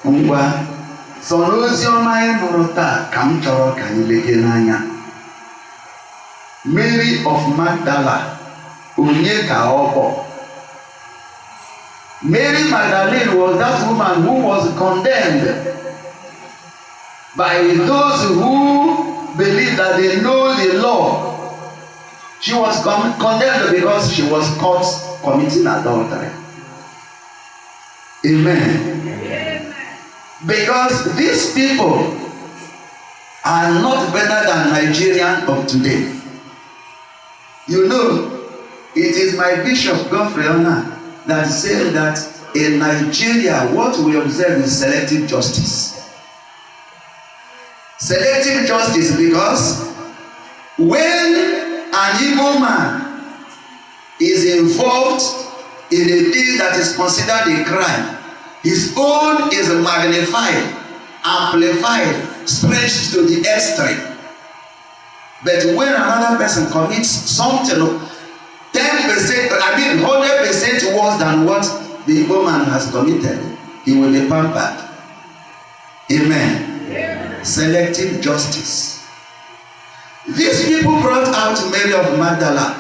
ngwa so n'ozi ọma anyị nụrụ taa ka m chọrọ ka anyị lege n'anya. Mary of Magdala, onye ka ọ bụ? Mary Magdalene was that woman who was condemned by those who believe that they know the law. She was condemned because she was caught committing adultery. Amen. Because these people are not better than Nigerian of today. You know, it is my Bishop Godfrey Attah that said that in Nigeria what we observe is selective justice. Selective justice because when an Igbo man is involved in a thing that is considered a crime, his own is magnified, amplified, stretched to the extreme. But when another person commits something 10%, 100% worse than what the Igbo man has committed, he will be pampered. Amen. Yeah. Selective justice. These people brought out Mary of Magdala,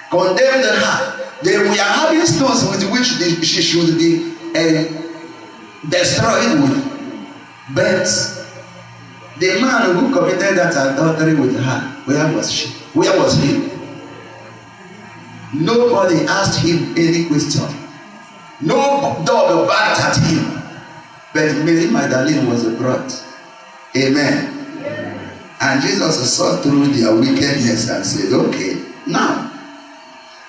condemned her. They were having stones with which she should be destroyed with. But the man who committed that adultery with her, where was she? Where was he? Nobody asked him any question. No dog barked at him. But Mary Magdalene was brought. Amen. Yeah. And Jesus saw through their wickedness and said, okay, now,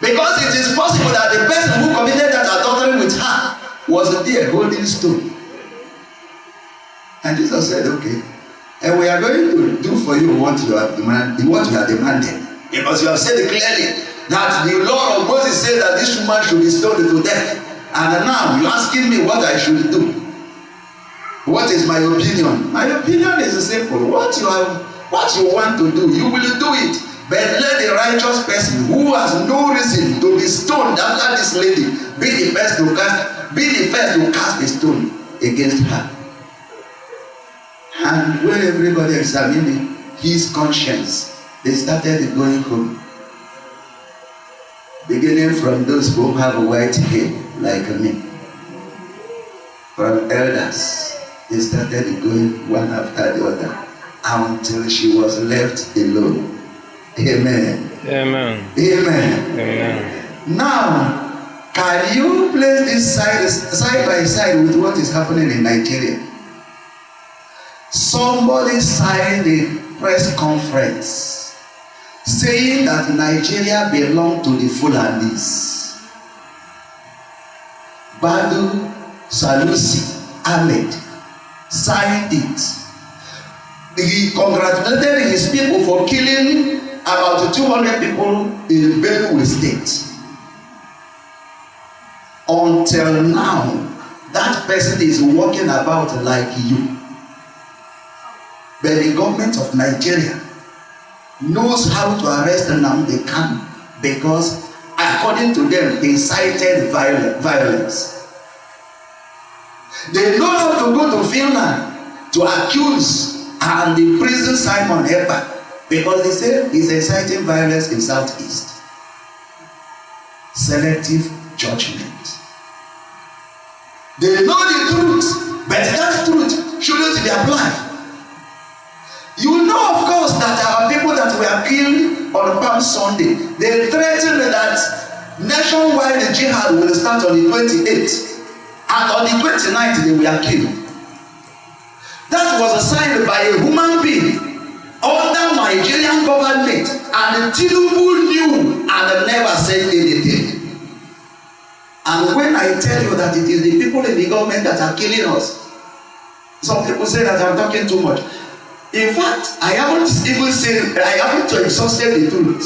because it is possible that the person who committed that adultery with her was there holding stone. And Jesus said, okay, and we are going to do for you what you are demanding. Because you have said clearly that the law of Moses said that this woman should be stoned to death. And now you're asking me what I should do. What is my opinion? My opinion is simple. What you want to do, you will do it. But let the righteous person who has no reason to be stoned after this lady be the first to cast a stone against her. And when everybody examined his conscience, they started going home. Beginning from those who have white hair like me. From elders, they started going one after the other until she was left alone. Amen. Amen. Amen. Amen. Now, can you place this side by side with what is happening in Nigeria? Somebody signed a press conference saying that Nigeria belonged to the Fulanis. Badu Sanusi Ahmed signed it. He congratulated his people for killing about 200 people in Benue State. Until now, that person is walking about like you. But the government of Nigeria knows how to arrest Nnamdi Kanu because, according to them, they incited violence. They know how to go to Finland to accuse and imprison Simon Ekpa because they say he's inciting violence in Southeast. Selective judgment. They know the truth, but that truth shouldn't be applied. You know, of course, that our people that were killed on Palm Sunday, they threatened that nationwide jihad will start on the 28th. And on the 29th, they were killed. That was signed by a human being under Nigerian government, and Tinubu knew and never said anything. And when I tell you that it is the people in the government that are killing us, some people say that I'm talking too much. In fact, I haven't exhausted the truth.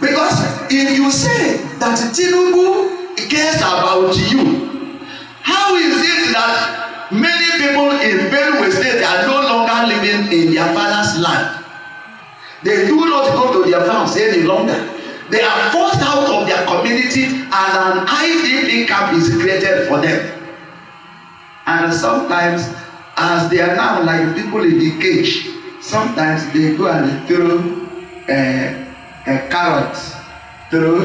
Because if you say that Tinubu cares about you, how is it that many people in Benue State are no longer living in their father's land? They do not go to their farms any longer. They are forced out of their community, and an IDP camp is created for them. And And sometimes, as they are now like people in the cage, sometimes they go and they throw a carrot, throw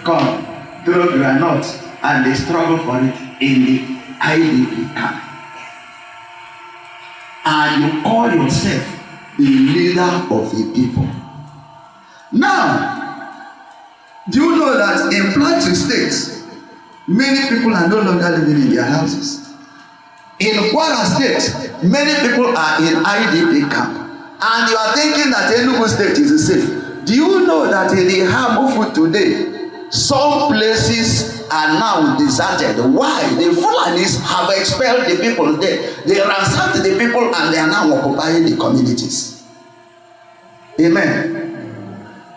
corn, throw granite, and they struggle for it in the IDP camp. And you call yourself the leader of a people. Now, do you know that in Plateau State, many people are no longer living in their houses? In Kwara State, many people are in IDP camp. And you are thinking that Enugu State is safe. Do you know that in the Hamufu today, some places are now deserted? Why? The Fulanis have expelled the people there. They ransacked the people and they are now occupying the communities. Amen.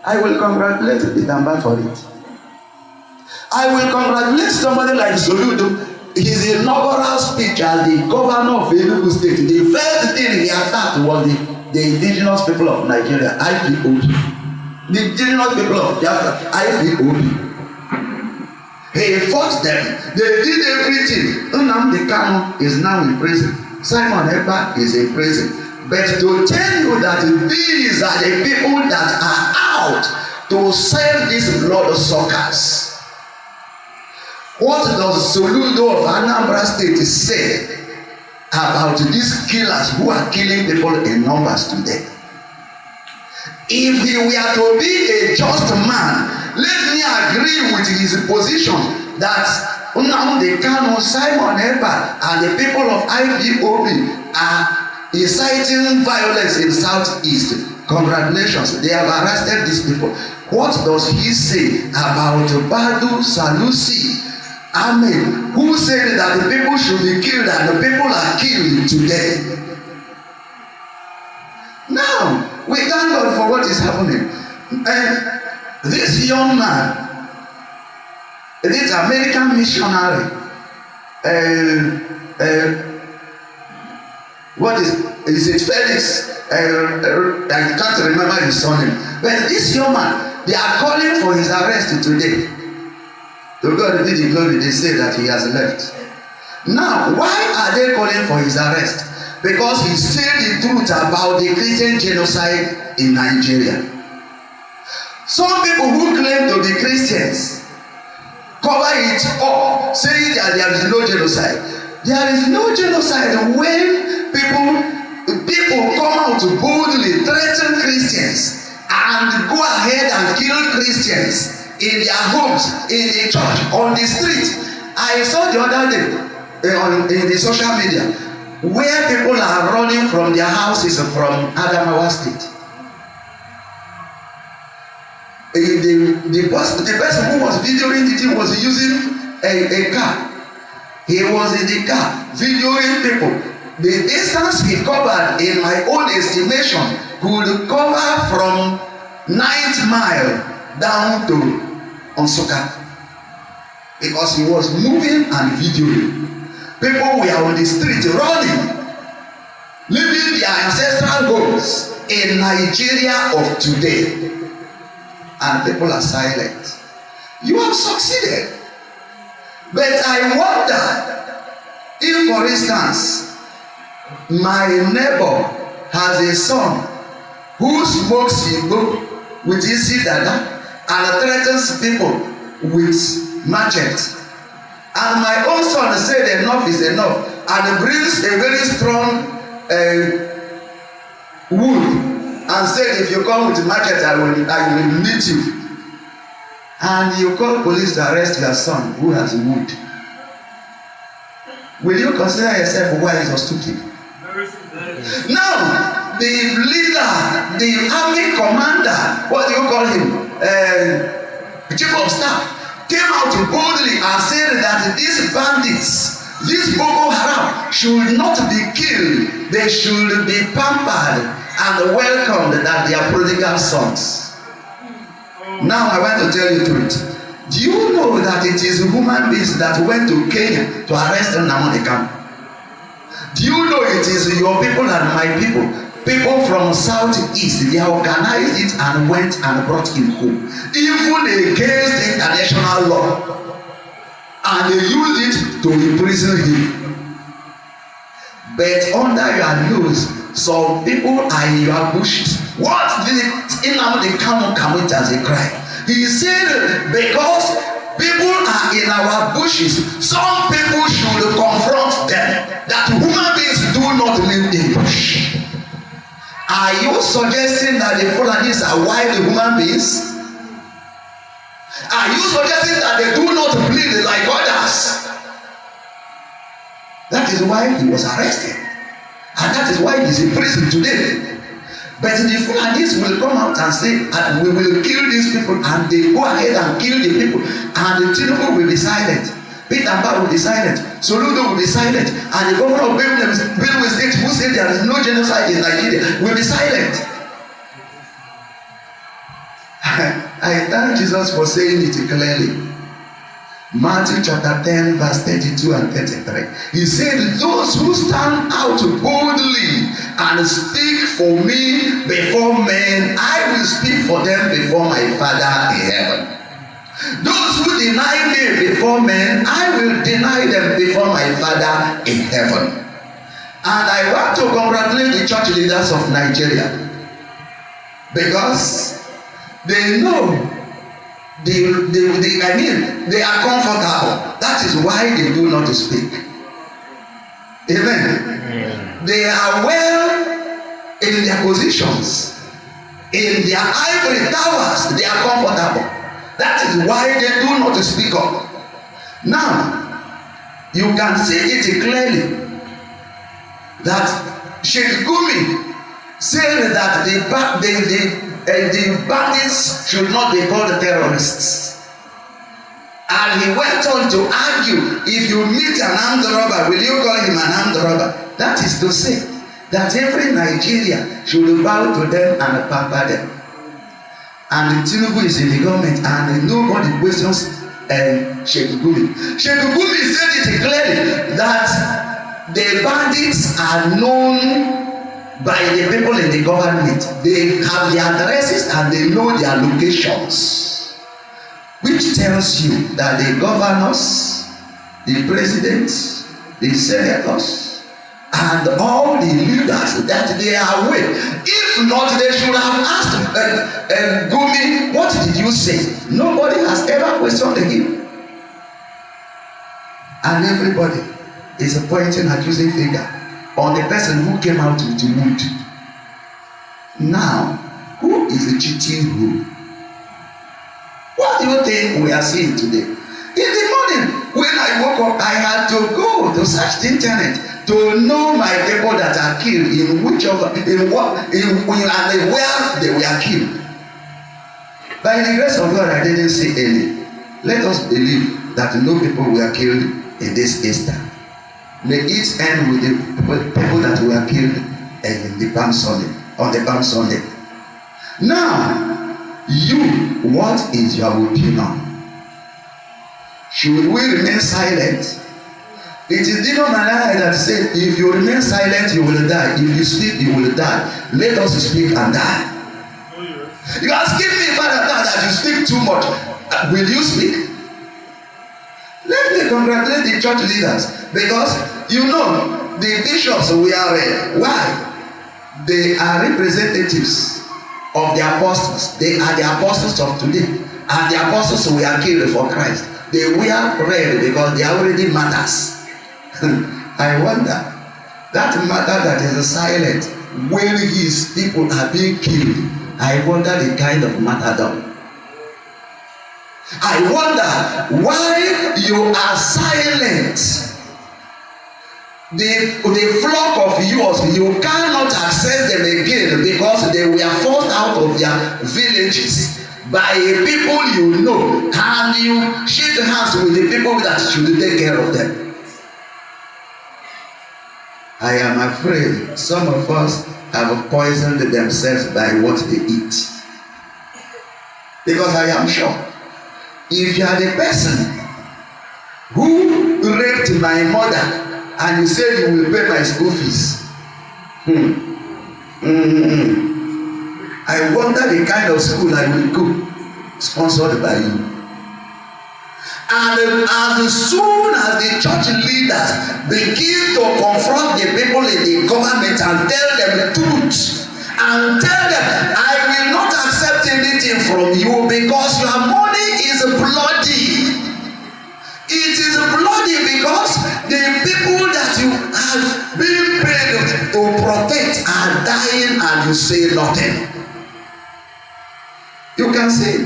I will congratulate the Damba for it. I will congratulate somebody like Soludo. His inaugural speech as the governor of Enugu State, the first thing he attacked was the indigenous people of Nigeria, IPOB. The indigenous people of Biafra, IPOB. He fought them. They did everything. Nnamdi Kanu is now in prison. Simon Ekpa is in prison. But to tell you that these are the people that are out to save these bloodsuckers. What does Soludo of Anambra State say about these killers who are killing people in numbers today? If he were to be a just man, let me agree with his position that Nnamdi Kanu, Simon Ekpa, and the people of IPOB are inciting violence in Southeast. Congratulations, they have arrested these people. What does he say about Badu Sanusi? Amen. Who said that the people should be killed and the people are killed today? Now, we thank God for what is happening. And this young man, this American missionary, what is it, Felix? I can't remember his surname. But this young man, they are calling for his arrest today. To God be the glory, they say that he has left. Now, why are they calling for his arrest? Because he said the truth about the Christian genocide in Nigeria. Some people who claim to be Christians cover it up, saying that there is no genocide. There is no genocide when people come out boldly, threaten Christians, and go ahead and kill Christians in their homes, in the church, on the street. I saw the other day in the social media where people are running from their houses from Adamawa State. The person who was videoing the thing was using a car. He was in the car videoing people. The distance he covered, in my own estimation, could cover from 9th mile down to Onsuka, because he was moving and videoing. People were on the street running, leaving their ancestral homes in Nigeria of today, and people are silent. You have succeeded, but I wonder if, for instance, my neighbor has a son who smokes cigar with his dada and threatens people with machete, and my own son said enough is enough, and brings a very strong wood and said, if you come with machete, I will meet you. And you call police to arrest your son who has wood. Will you consider yourself wise or stupid? Now, the leader, the army commander, what do you call him? Chief of staff, came out boldly and said that these bandits, this Boko Haram, should not be killed. They should be pampered and welcomed that they are prodigal sons. Now I want to tell you the truth. Do you know that it is human beings that went to Kenya to arrest Nnamdi Kanu? Do you know it is your people and my people? People from Southeast, they organized it and went and brought him home, even against international law, and they used it to imprison him. but under your nose, some people are in your bushes. What did Nnamdi Kanu commit as a crime? He said, because people are in our bushes, some people should confront them that human beings do not live in bush. Are you suggesting that the Fulanis are wild human beings? Are you suggesting that they do not bleed like others? That is why he was arrested. And that is why he is in prison today. But the Fulanis will come out and say, and we will kill these people, and they go ahead and kill the people, and the Tinubu will be silent. Peter Mba will be silent. Soludo will be silent. And the governor of Benue State, who said there is no genocide in Nigeria, will be silent. I thank Jesus for saying it clearly. Matthew chapter 10 verse 32 and 33. He said, those who stand out boldly and speak for me before men, I will speak for them before my Father in heaven. Those who deny me before men, I will deny them before my Father in heaven. And I want to congratulate the church leaders of Nigeria, because they know they are comfortable. That is why they do not speak. Amen. They are well in their positions, in their ivory towers. They are comfortable. That is why they do not speak up. Now, you can see it clearly that Sheikh Gumi said that the bandits should not be called terrorists. And he went on to argue, if you meet an armed robber, will you call him an armed robber? That is to say that every Nigerian should bow to them and pamper them. And Tinubu is in the government, and nobody questions Sheikh Gumi. Sheikh Gumi said it clearly that the bandits are known by the people in the government. They have their addresses and they know their locations, which tells you that the governors, the presidents, the senators, and all the leaders, that they are aware. If not, they should have asked Gumi, what did you say? Nobody has ever questioned him. And everybody is pointing accusing finger on the person who came out with the wood. Now, who is cheating who? What do you think we are seeing today? In the morning, when I woke up, I had to go to search the internet to know my people that are killed in whichever, in what, and where they were killed. By the grace of God, I didn't see any. Let us believe that no people were killed in this Easter. May it end with the people that were killed in the Palm Sunday, on the Palm Sunday. Now, you, what is your opinion? Should we remain silent? It is Dino Malaya that said, if you remain silent, you will die. If you speak, you will die. Let us speak and die. You are asking me, Father, that you speak too much. Will you speak? Let me congratulate the church leaders, because you know the bishops we are why? They are representatives of the apostles. They are the apostles of today, and the apostles who were killed for Christ. They wear red because they are already martyrs. I wonder, that matter that is silent when his people are being killed, I wonder the kind of martyrdom. I wonder why you are silent. The flock of yours, you cannot access them again because they were forced out of their villages by people you know, and you shake hands with the people that should take care of them. I am afraid some of us have poisoned themselves by what they eat. Because I am sure, if you are the person who raped my mother and you say you will pay my school fees, I wonder the kind of school I will go, sponsored by you. And as soon as the church leaders begin to confront the people in the government and tell them the truth, and tell them, I will not accept anything from you because your money is bloody. It is bloody because the people that you have been paid to protect are dying and you say nothing. You can see,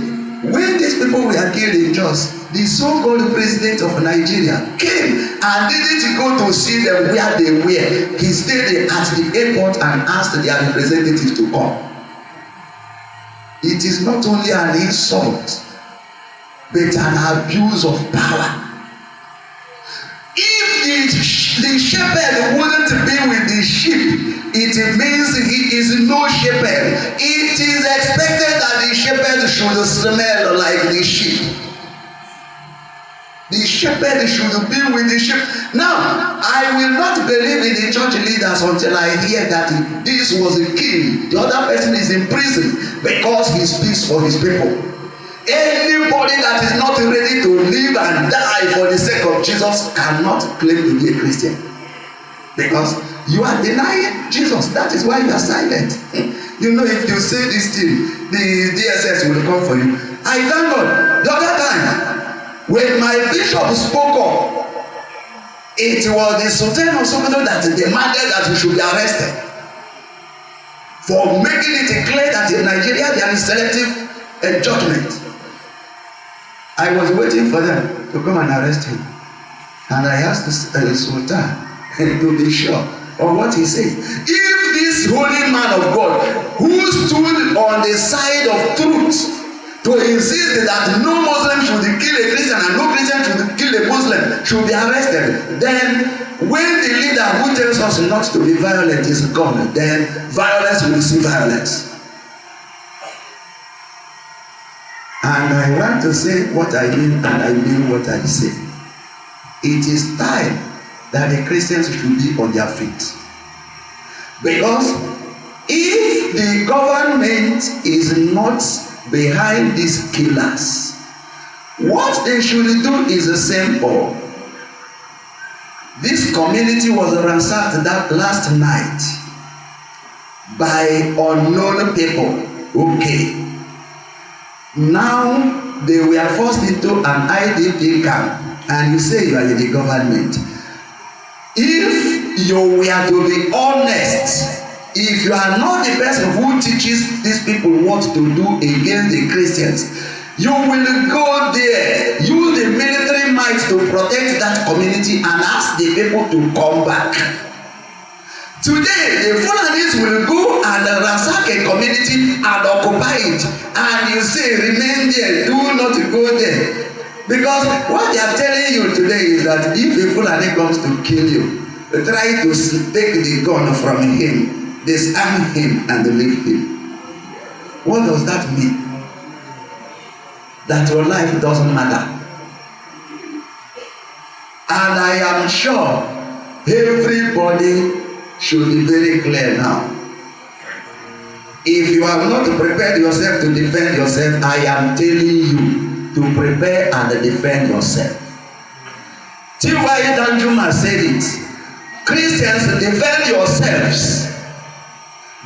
when these people were killed in Jos, the so-called president of Nigeria came and didn't go to see them where they were. He stayed at the airport and asked their representative to come. It is not only an insult, but an abuse of power. If the shepherd wouldn't be with the sheep, it means he is no shepherd. It is expected that the shepherd should smell like the sheep. The shepherd should be with the sheep. Now, I will not believe in the church leaders until I hear that this was a king. The other person is in prison because he speaks for his people. Anybody that is not ready to live and die for the sake of Jesus cannot claim to be a Christian. Because you are denying Jesus. That is why you are silent. You know, if you say this thing, the DSS will come for you. I thank God. The other time, when my bishop spoke up, it was the Sultan of Sokoto that demanded that he should be arrested for making it clear that in Nigeria there is selective judgment. I was waiting for them to come and arrest him, and I asked the Sultan to be sure of what he said. If this holy man of God, who stood on the side of truth to insist that no Muslim should kill a Christian and no Christian should kill a Muslim, should be arrested, then when the leader who tells us not to be violent is gone, then violence will see violence. And I want to say what I mean, and I mean what I say. It is time that the Christians should be on their feet. Because if the government is not behind these killers, what they should do is simple. This community was ransacked that last night by unknown people. Okay. Now they were forced into an IDP camp, and you say you are in the government. If you were to be honest, if you are not the person who teaches these people what to do against the Christians, you will go there, use the military might to protect that community and ask the people to come back. Today, the Fulanis will go and ransack a community and occupy it, and you say, remain there, do not go there. Because what they are telling you today is that if a Fulani comes to kill you, try to take the gun from him, disarm him, and leave him. What does that mean? That your life doesn't matter. And I am sure everybody should be very clear now. If you have not prepared yourself to defend yourself, I am telling you to prepare and defend yourself. T.Y. Danjuma said it. Christians, defend yourselves.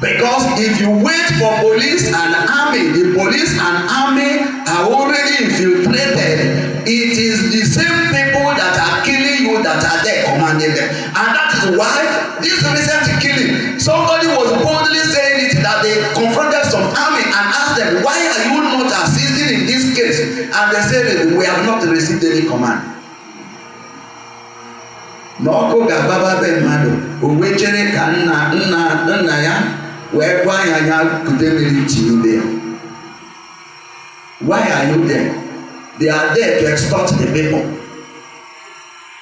Because if you wait for police and army, the police and army are already infiltrated. It is the same people that are killing you that are there commanding them. And that is why this recent killing, somebody was boldly saying it, that they confronted some army and asked them, why are you not assisting in this case? And they said, we have not received any command. N'ọkụ ga-agbaba be mmadụ, o wee chere ka nna ya wee gwa ya anya kute mmiri tinye ya. Why are you there? They are there to extort the people.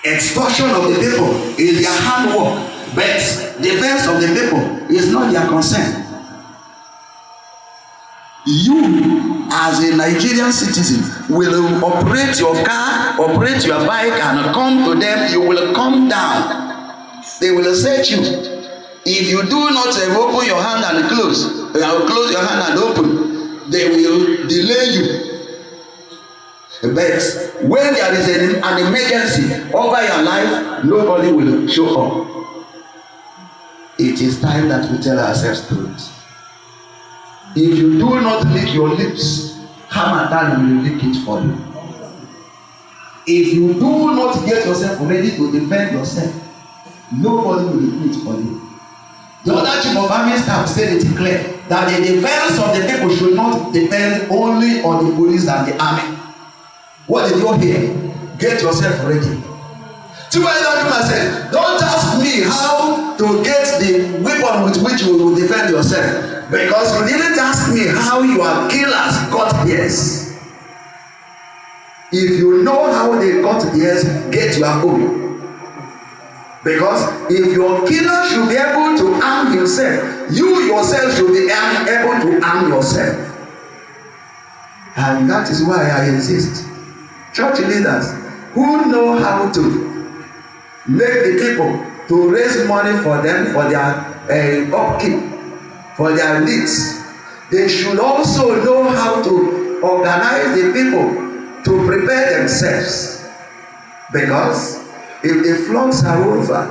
Extortion of the people is their handwork, but defense of the people is not their concern. You, as a Nigerian citizen, will operate your car, operate your bike, and come to them. You will come down. They will search you. If you do not open your hand and close your hand and open, they will delay you. But when there is an emergency over your life, nobody will show up. It is time that we tell ourselves truth. If you do not lick your lips, Attah will lick it for you. If you do not get yourself ready to defend yourself, nobody will do it for you. The other chief of army staff said it clear that the defense of the people should not depend only on the police and the army. What did you hear? Get yourself ready. Chukwubuzor said, don't ask me how to get the weapon with which you will defend yourself, because you didn't ask me how your killers got theirs. If you know how they got theirs, get your own. Because if your killer should be able to arm himself, you yourself should be able to arm yourself. And that is why I insist. Church leaders who know how to make the people to raise money for them, for their upkeep, for their needs, they should also know how to organize the people to prepare themselves. Because if the flocks are over,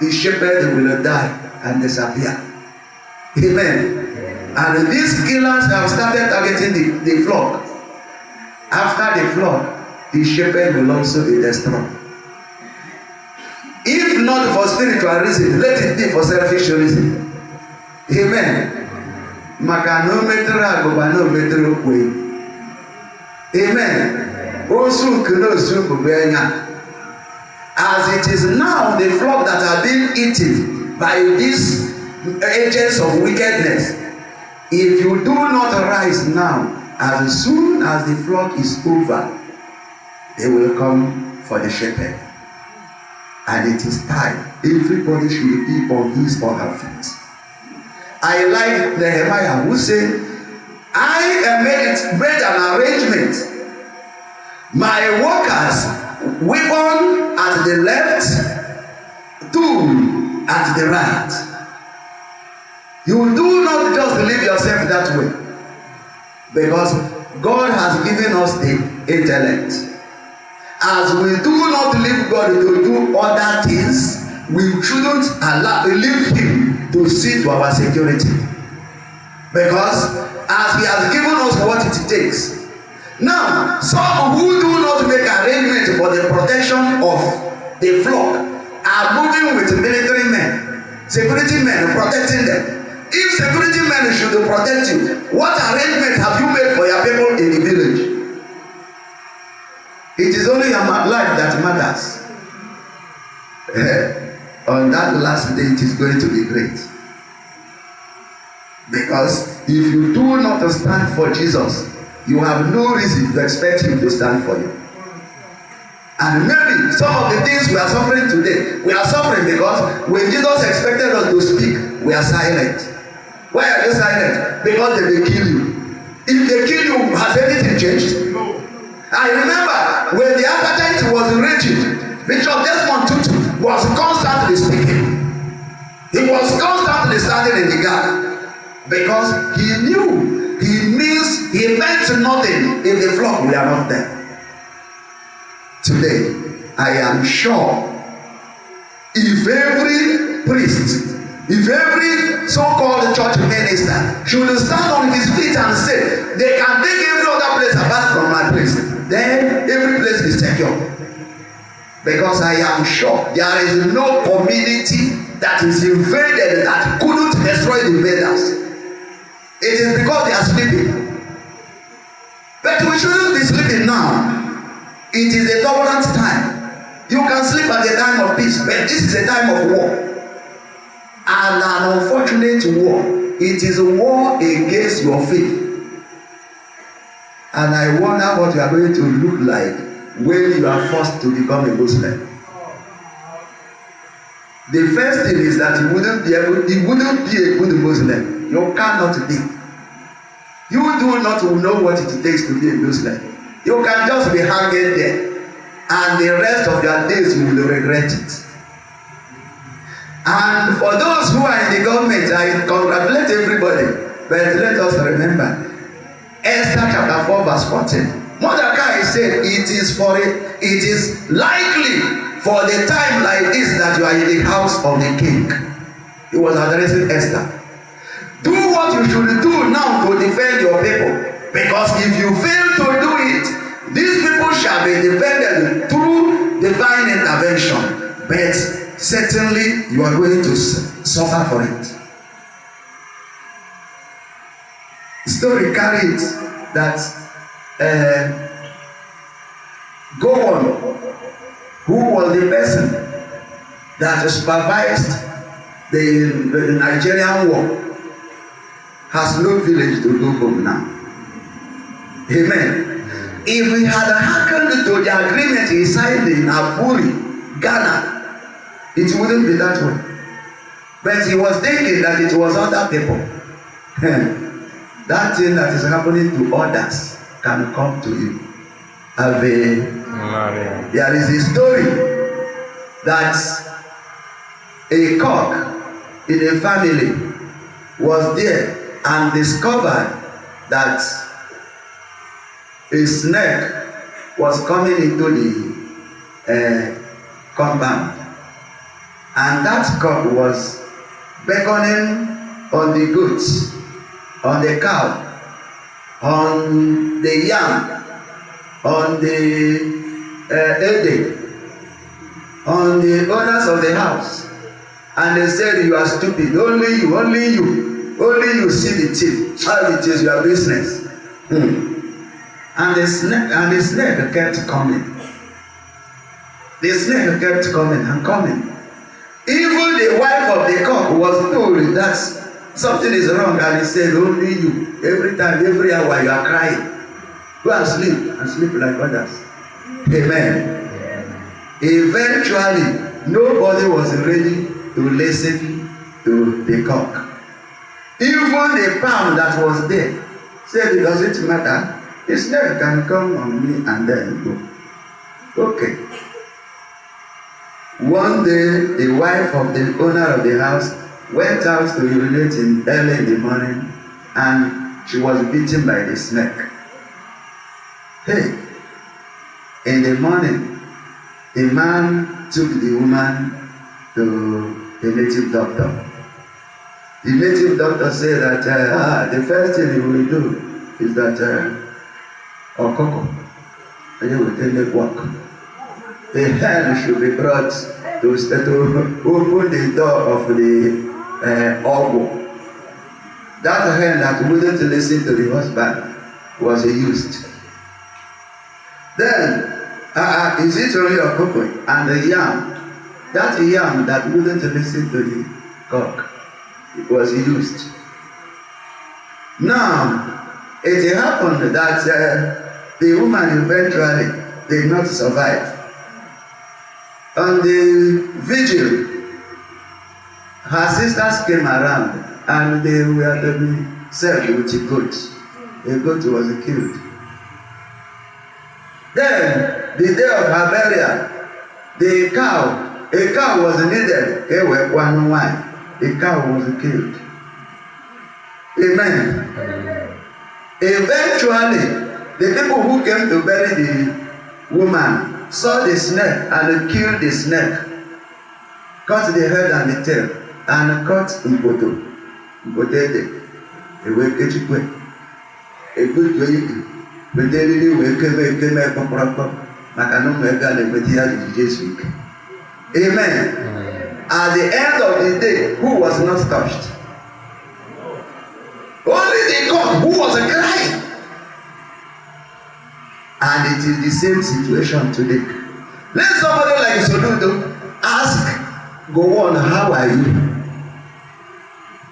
the shepherd will die and disappear. Amen. And these killers have started targeting the flock. After the flock, the shepherd will also be destroyed. If not for spiritual reason, let it be for selfish reason. Amen. Amen. As it is now, the flock that are being eaten by these agents of wickedness, if you do not rise now, as soon as the flock is over, they will come for the shepherd. And it is time. Everybody should be on his or her feet. I like Nehemiah who said, I have made an arrangement. My workers, weapon at the left, tool at the right. You do not just leave yourself that way. Because God has given us the intellect. As we do not leave God to do other things, we shouldn't leave him to see to our security. Because as he has given us what it takes. Now, some who do not make arrangement for the protection of the flock are moving with military men, security men protecting them. If security men should protect you, what arrangement have you made for your people in the village? It is only your life that matters. On that last day, it is going to be great. Because if you do not stand for Jesus, you have no reason to expect him to stand for you. And maybe some of the things we are suffering today, we are suffering because when Jesus expected us to speak, we are silent. Why are you silent? Because they will kill you. If they kill you, has anything changed? No. I remember when the appetite was raging, Bishop Desmond Tutu was constantly speaking. He was constantly standing in the gap because he knew he meant nothing if the flock were not there. Today, I am sure if every priest, if every so-called church minister should stand on his feet and say, they can take every other place apart from my place, then every place is secure. Because I am sure there is no community that is invaded that couldn't destroy the invaders. It is because they are sleeping. But we shouldn't be sleeping now. It is a turbulent time. You can sleep at the time of peace, but this is a time of war. And an unfortunate war. It is a war against your faith. And I wonder what you are going to look like when you are forced to become a Muslim. The first thing is that you wouldn't be a good Muslim. You cannot be. You do not know what it takes to be a Muslim. You can just be hanging there, and the rest of your days you will regret it. And for those who are in the government, I congratulate everybody. But let us remember, Esther chapter 4 verse 14. Mordecai said, it is likely for the time like this that you are in the house of the king. He was addressing Esther. Do what you should do now to defend your people. Because if you fail to do it, these people shall be defended through divine intervention. But certainly you are going to suffer for it. The story carried that Gowon, who was the person that supervised the Nigerian war, has no village to go home now. Amen. If we had hearkened to the agreement he signed in Aburi, Ghana, it wouldn't be that way. But he was thinking that it was other people. That thing that is happening to others can come to you. There is a story that a cock in a family was there and discovered that a snake was coming into the compound, and that cock was beckoning on the goats, on the cow, on the yam, on the headache, on the owners of the house, and they said, you are stupid, only you see the thief, how it is your business. And the snake kept coming. The snake kept coming and coming. Even the wife of the cock was told that something is wrong, and he said, only you. Every time, every hour you are crying. Go and sleep like others. Amen. Eventually, nobody was ready to listen to the cock. Even the palm that was there said, it doesn't matter. The snake can come on me and then go. Okay. One day, the wife of the owner of the house went out to urinate early in the morning, and she was bitten by the snake. Hey, in the morning, the man took the woman to the native doctor. The native doctor said that the first thing he will do is that Okoko, and you will take the work. The hen should be brought to open the door of the ogle. That hen that wouldn't listen to the husband was used. Then, is it only Okoko and the yam? That yam that wouldn't listen to the cock, it was used. Now, it happened that the woman eventually did not survive. On the vigil, her sisters came around and they were to be served with a goat. A goat was killed. Then, the day of her burial, a cow was needed. A cow was killed. Amen. Eventually, the people who came to bury the woman saw the snake and killed the snake, cut the head and the tail, and cut Mpoto, a wicked a good way, but they really came Amen. At the end of the day, who was not touched? Only the cock who was crying. And it is the same situation today. Let somebody like Sodudo ask, go on, how are you?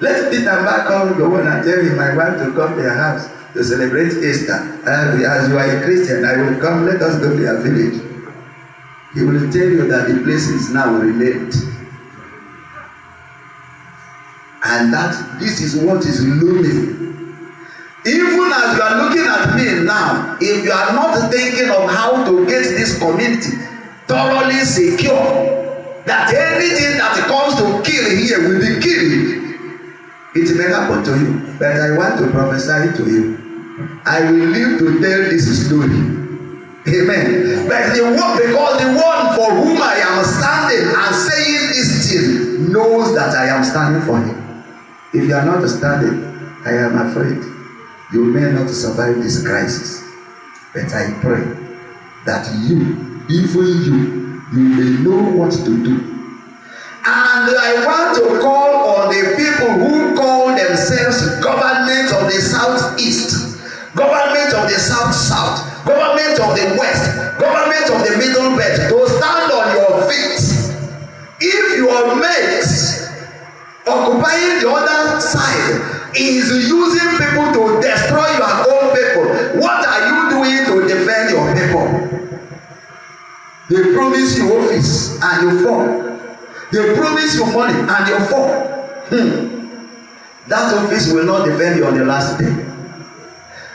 Let Peter back come, go on and tell him, I want to come to your house to celebrate Easter. And as you are a Christian, I will come, let us go to your village. He will tell you that the place is now renamed. And that this is what is looming. Even as you are looking at me now, if you are not thinking of how to get this community thoroughly secure, that anything that comes to kill here will be killed, it may happen to you. But I want to prophesy to you. I will live to tell this story. Amen. But the one, because the one for whom I am standing and saying this thing knows that I am standing for him. If you are not standing, I am afraid you may not survive this crisis. But I pray that you, even you may know what to do. And I want to call on the people who call themselves government of the Southeast, government of the South, government of the West, government of the Middle Belt, to stand on your feet. If your mate occupying the other side is using people to destroy your own people, what are you doing to defend your people? They promise you office and you fall. They promise you money and you fall. That office will not defend you on the last day.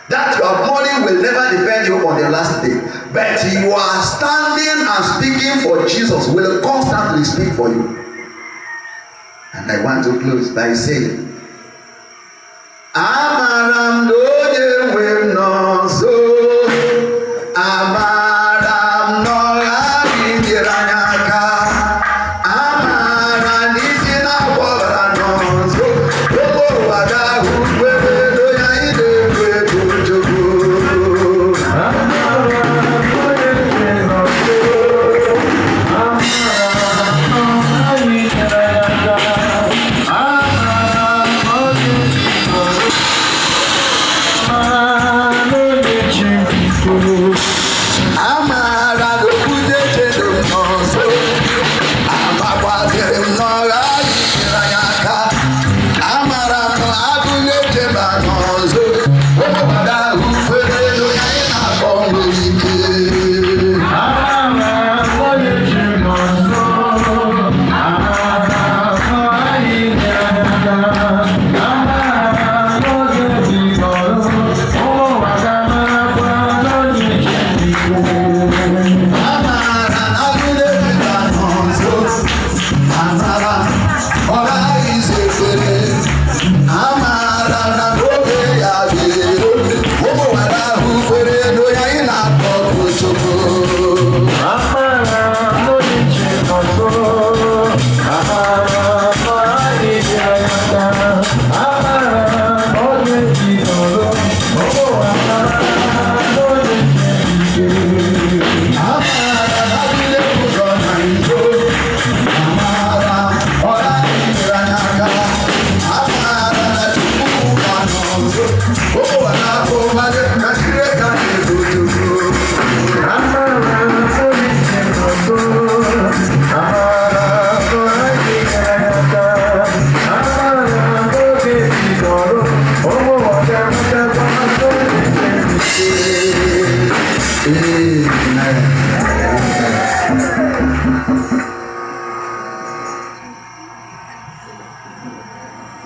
That your money will never defend you on the last day. But you are standing and speaking for Jesus will constantly speak for you. And I want to close by saying, Amaram doye we no so, Amaram no adiranyaka, Amaram nijina wora no so, Omo wada we do ya ide we bujugu. Amaram doye we no so, Amaram no adiranyaka. Yeah.